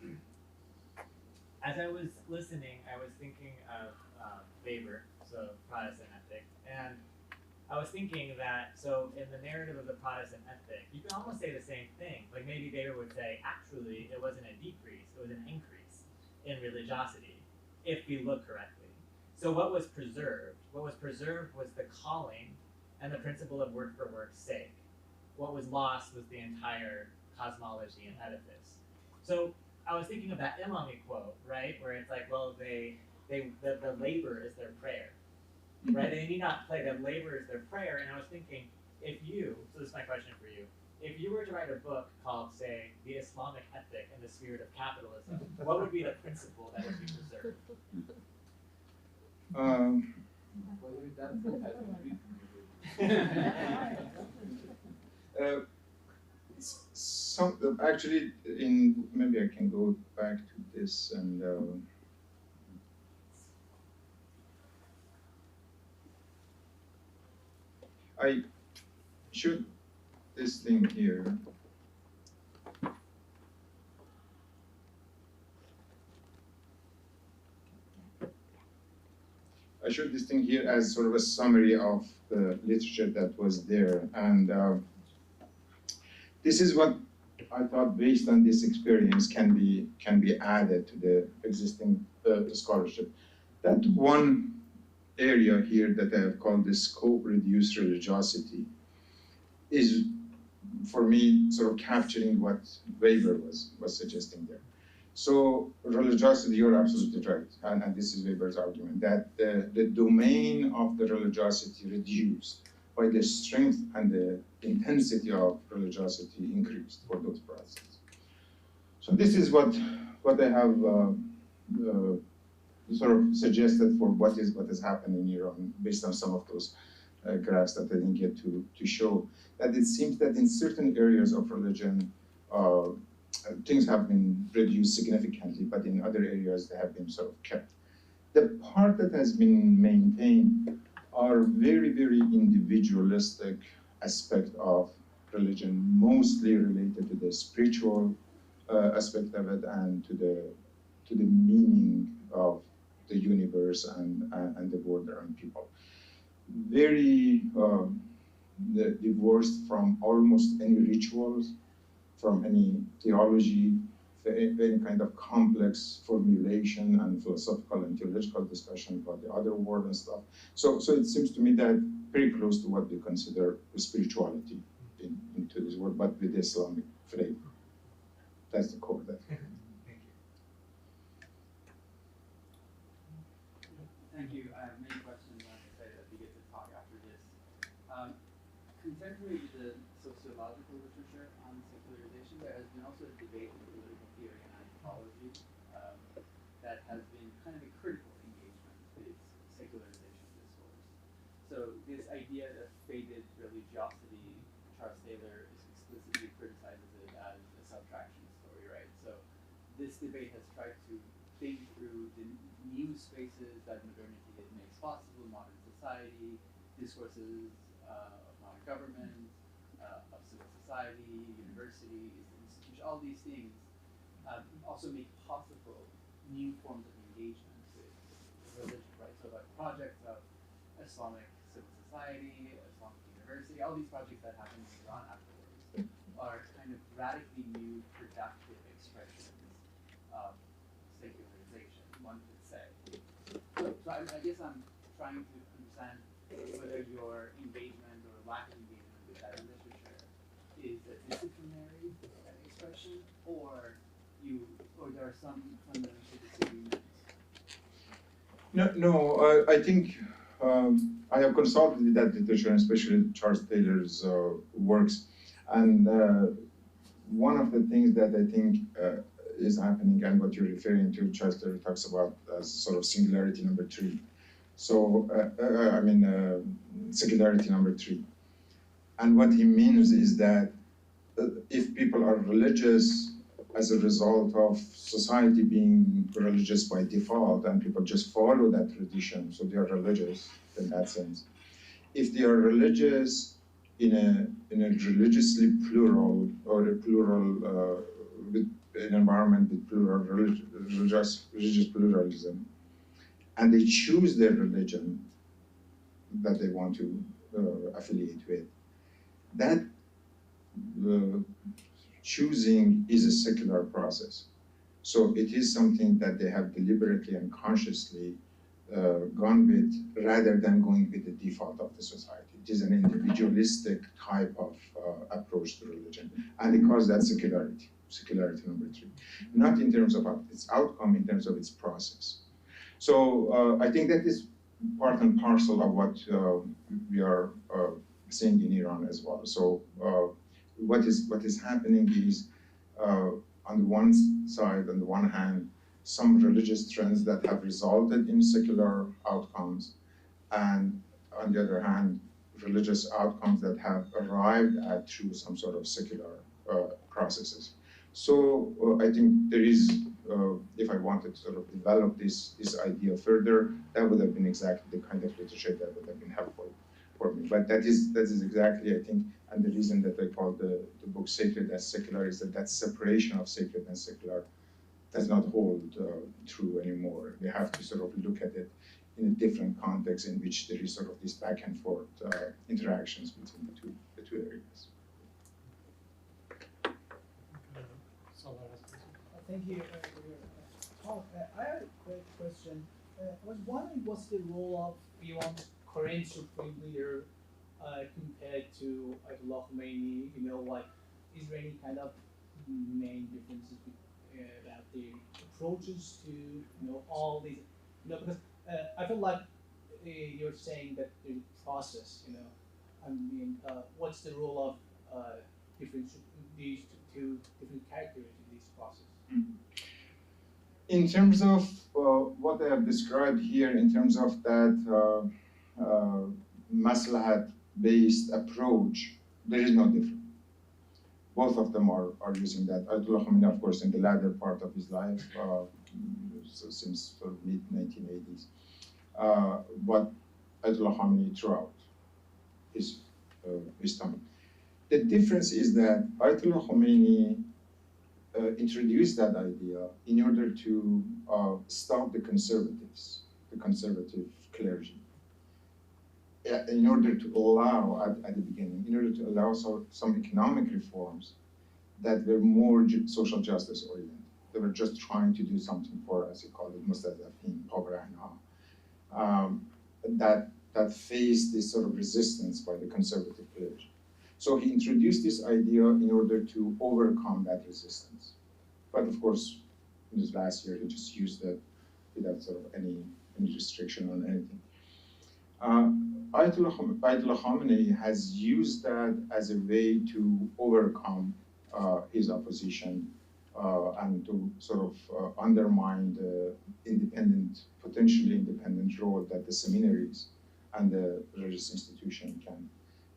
Speaker 4: as I was listening, I was thinking of Weber, so Protestant ethic, and I was thinking that, so in the narrative of the Protestant ethic, you can almost say the same thing. Like maybe Weber would say, actually, it wasn't a decrease, it was an increase in religiosity, if we look correctly. So what was preserved? What was preserved was the calling and the principle of work for work's sake. What was lost was the entire cosmology and edifice. So I was thinking of that Imami quote, right, where it's like, well, the labor is their prayer, right? They need not play. The labor is their prayer. And I was thinking, if you, so this is my question for you, if you were to write a book called, say, The Islamic Ethic and the Spirit of Capitalism, what would be the principle that would be preserved?
Speaker 3: Actually, maybe I can go back to this and I should this thing here. I showed this thing here as sort of a summary of the literature that was there, and this is what I thought, based on this experience, can be added to the existing scholarship. That one area here that I have called the scope-reduced religiosity is, for me, sort of capturing what Weber was suggesting there. So religiosity, you're absolutely right, and this is Weber's argument, that the domain of the religiosity reduced by the strength and the intensity of religiosity increased for those processes. So this is what I have sort of suggested for what is happening in Iran, based on some of those graphs that I didn't get to show, that it seems that in certain areas of religion, things have been reduced significantly, but in other areas they have been sort of kept. The part that has been maintained are very, very individualistic aspect of religion, mostly related to the spiritual aspect of it and to the meaning of the universe and the world around people. Very divorced from almost any rituals, from any theology, any kind of complex formulation and philosophical and theological discussion about the other world and stuff. So it seems to me that very close to what we consider spirituality into this world, but with the Islamic flavor. That's the core of that.
Speaker 5: Thank you. I have many questions. I'm excited that we get to talk after this. Contemporary to the sociological literature on secularization, there has been also a debate in political theory and anthropology that has been kind of a critical engagement with secularization discourse. So this idea of faded religiosity, Charles Taylor explicitly criticizes it as a subtraction story, right? So this debate has tried to think through the new spaces that modernity makes possible, modern society, discourses of modern government, of civil society, universities, institutions, all these things also make possible new forms of engagement with religion, right? So like projects of Islamic civil society, Islamic university, all these projects that happen in Iran afterwards are kind of radically new, productive expressions of secularization, one could say. So I guess I'm trying to understand whether your engagement or lack of engagement with that literature is a disciplinary expression, or there are some fundamental disagreements.
Speaker 3: No, I think I have consulted with that literature, especially Charles Taylor's works, and one of the things that I think is happening, and what you're referring to, Charles Taylor talks about as sort of singularity number 3. So, secularity number 3. And what he means is that if people are religious as a result of society being religious by default, and people just follow that tradition, so they are religious in that sense. If they are religious in a religiously plural, or a plural, with an environment with plural religious pluralism, and they choose their religion that they want to affiliate with, that choosing is a secular process. So it is something that they have deliberately and consciously gone with, rather than going with the default of the society. It is an individualistic type of approach to religion, and he calls that secularity. secularity number 3, not in terms of its outcome, in terms of its process. So I think that is part and parcel of what we are seeing in Iran as well. So what is happening is, on the one side, on the one hand, some religious trends that have resulted in secular outcomes, and on the other hand, religious outcomes that have arrived at through some sort of secular processes. So I think there is, if I wanted to sort of develop this idea further, that would have been exactly the kind of literature that would have been helpful for me. But that is exactly, I think, and the reason that I call the book Sacred as Secular is that separation of sacred and secular does not hold true anymore. We have to sort of look at it in a different context in which there is sort of this back and forth interactions between the two areas.
Speaker 6: Thank you for your talk. I have a question. I was wondering what's the role of Iran's current supreme leader compared to Ayatollah Khomeini? You know, like, is there any kind of main differences about the approaches to, you know, all these, you know, because I feel like you're saying that the process, you know, I mean, what's the role of these two different characters in this process?
Speaker 3: In terms of what I have described here, in terms of that maslahat-based approach, there is no difference. Both of them are using that. Ayatollah Khomeini, of course, in the latter part of his life, so since sort of mid-1980s, but Ayatollah Khomeini throughout his time. The difference is that Ayatollah Khomeini introduced that idea in order to stop the conservatives, the conservative clergy, in order to allow, at the beginning, in order to allow some economic reforms that were more social justice oriented. They were just trying to do something for, as he called it, mustadafin, that faced this sort of resistance by the conservative clergy. So he introduced this idea in order to overcome that resistance. But of course, in this last year, he just used it without sort of any restriction on anything. Ayatollah Khamenei has used that as a way to overcome his opposition and to sort of undermine the potentially independent role that the seminaries and the religious institution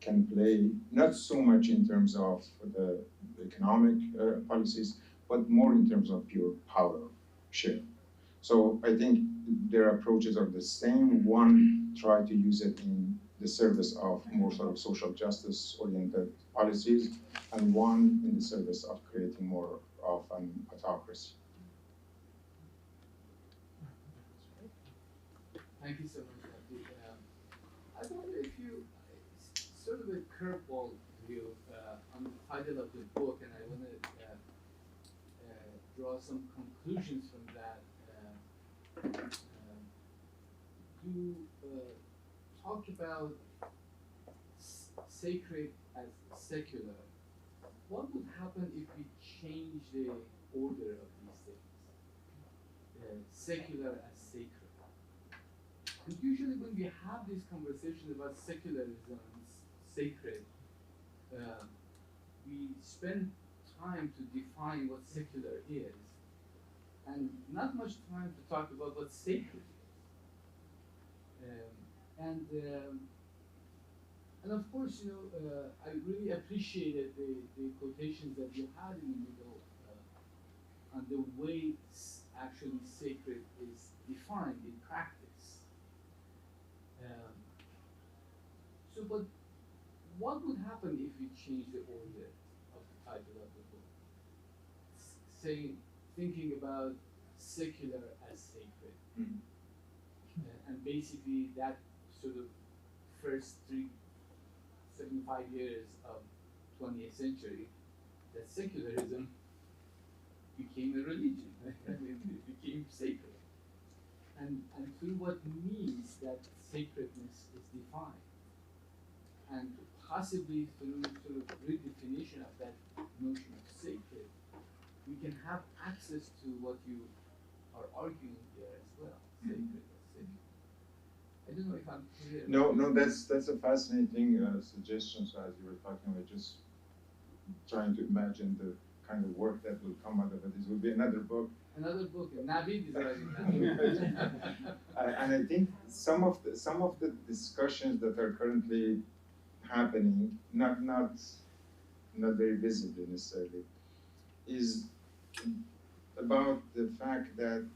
Speaker 3: can play, not so much in terms of the economic policies, but more in terms of pure power share. So I think their approaches are the same. One tried to use it in the service of more sort of social justice oriented policies, and one in the service of creating more of an autocracy.
Speaker 5: Thank you so much, Abdie. I wonder if you, sort of a curveball view on the title of the book, and I want to draw some conclusions from that. You talk about sacred as secular. What would happen if we change the order of these things? Secular as sacred. And usually when we have these conversations about secularism and sacred, we spend time to define what secular is, and not much time to talk about what sacred is. And of course, you know, I really appreciated the quotations that you had in the middle on the way actually sacred is defined in practice. But what would happen if we change the order of the title of the book? Thinking about secular as sacred. And basically that sort of first 75 years of 20th century, that secularism became a religion, it became sacred. And through what means that sacredness is defined. And possibly through sort of redefinition of that notion of sacred, access to what you are arguing there as well, sacred or secular. I don't know if I'm clear.
Speaker 3: No, that's a fascinating suggestion. So as you were talking, we're just trying to imagine the kind of work that will come out of it. This will be another book.
Speaker 5: Another book, Navid is writing now.
Speaker 3: And I think some of the discussions that are currently happening, not very visibly necessarily, is about the fact that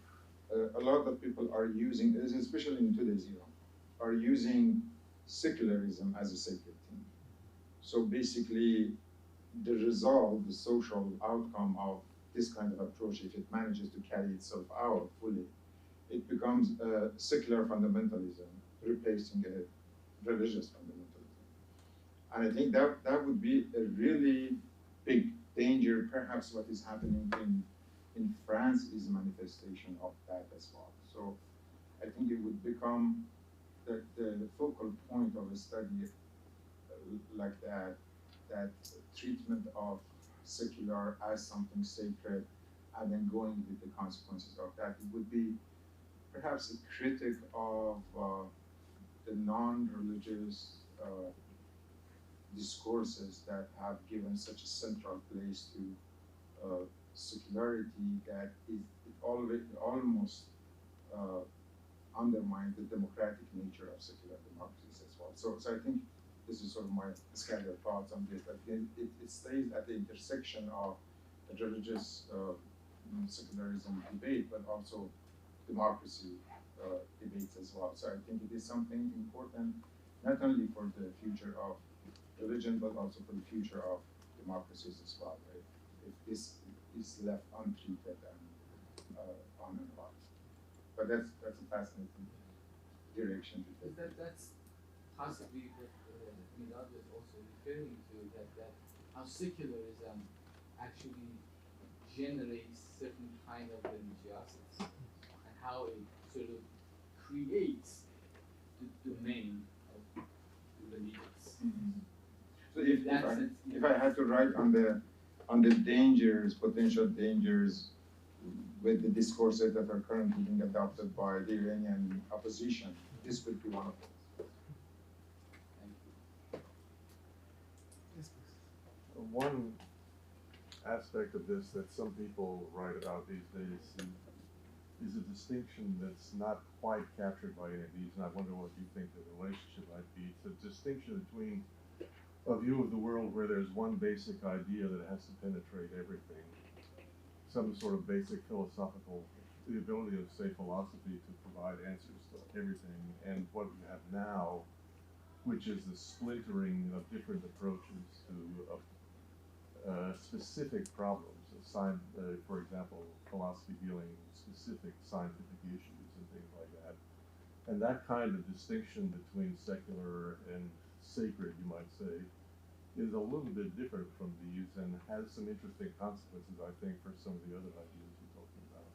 Speaker 3: a lot of people are using, especially in today's era, are using secularism as a sacred thing. So basically, the result, the social outcome of this kind of approach, if it manages to carry itself out fully, it becomes a secular fundamentalism replacing a religious fundamentalism. And I think that would be a really big danger. Perhaps what is happening in France is a manifestation of that as well. So I think it would become the focal point of a study like that treatment of secular as something sacred, and then going with the consequences of that. It would be perhaps a critic of the non-religious discourses that have given such a central place to secularity that it almost undermines the democratic nature of secular democracies as well. So I think this is sort of my scattered thoughts on this, but it stays at the intersection of the religious secularism debate, but also democracy debates as well. So I think it is something important, not only for the future of religion, but also for the future of democracies as well, right? If this is left untreated and unanalyzed. But that's a fascinating direction to take.
Speaker 5: That's possibly what Milad was also referring to, that how secularism actually generates certain kind of religiosity, and how it sort of creates the domain of the religious.
Speaker 3: So if I had to write on the dangers, potential dangers with the discourses that are currently being adopted by the Iranian opposition, this would be one of them.
Speaker 7: One aspect of this that some people write about these days is a distinction that's not quite captured by any of these, and I wonder what you think the relationship might be. It's a distinction between a view of the world where there's one basic idea that has to penetrate everything, some sort of basic philosophical, the ability of, say, philosophy to provide answers to everything, and what we have now, which is the splintering of different approaches to specific problems. For example, philosophy dealing with specific scientific issues and things like that. And that kind of distinction between secular and sacred, you might say, is a little bit different from these and has some interesting consequences, I think, for some of the other ideas we're talking about.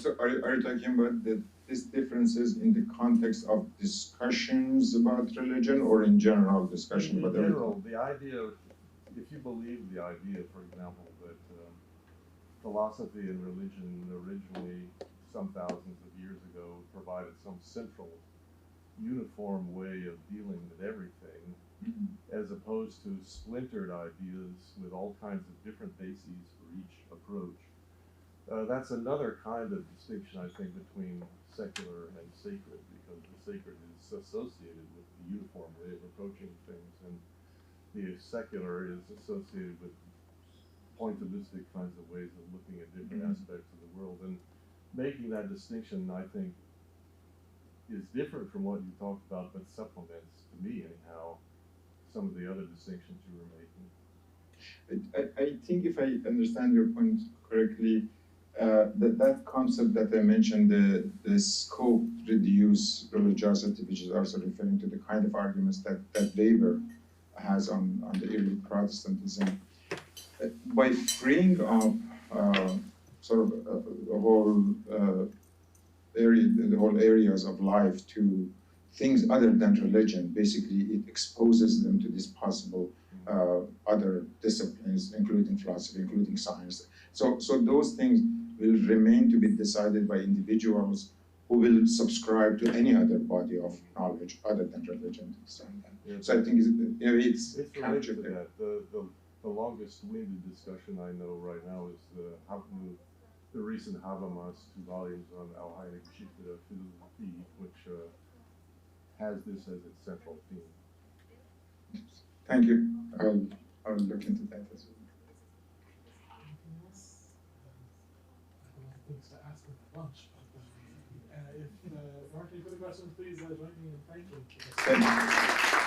Speaker 3: So are you talking about these differences in the context of discussions about religion, or in general discussion about everything?
Speaker 7: In general, the idea, if you believe the idea, for example, that philosophy and religion originally, some thousands of years ago, provided some central, uniform way of dealing with everything, as opposed to splintered ideas with all kinds of different bases for each approach. That's another kind of distinction, I think, between secular and sacred, because the sacred is associated with the uniform way of approaching things, and the secular is associated with pointillistic kinds of ways of looking at different aspects of the world. And making that distinction, I think, is different from what you talked about, but supplements, to me anyhow, some of the other distinctions you were making.
Speaker 3: I think if I understand your point correctly, that concept that I mentioned, the scope reduce religiosity, which is also referring to the kind of arguments that Weber has on the early Protestantism, by freeing up sort of the whole areas of life to things other than religion, basically it exposes them to this possible other disciplines, including philosophy, including science. So those things will remain to be decided by individuals who will subscribe to any other body of knowledge other than religion. So I think it's
Speaker 7: related
Speaker 3: captured
Speaker 7: to
Speaker 3: there.
Speaker 7: that. The longest winded discussion I know right now is the recent Habermas 2 volumes on Al-Hayek Geschichte der Philosophie, which has this as its central theme.
Speaker 3: Thank you. I'll look into that as well.
Speaker 1: Anything else? I have a lot of things to ask them at lunch, but if there aren't any further questions, please join me in thanking.
Speaker 3: Thank you.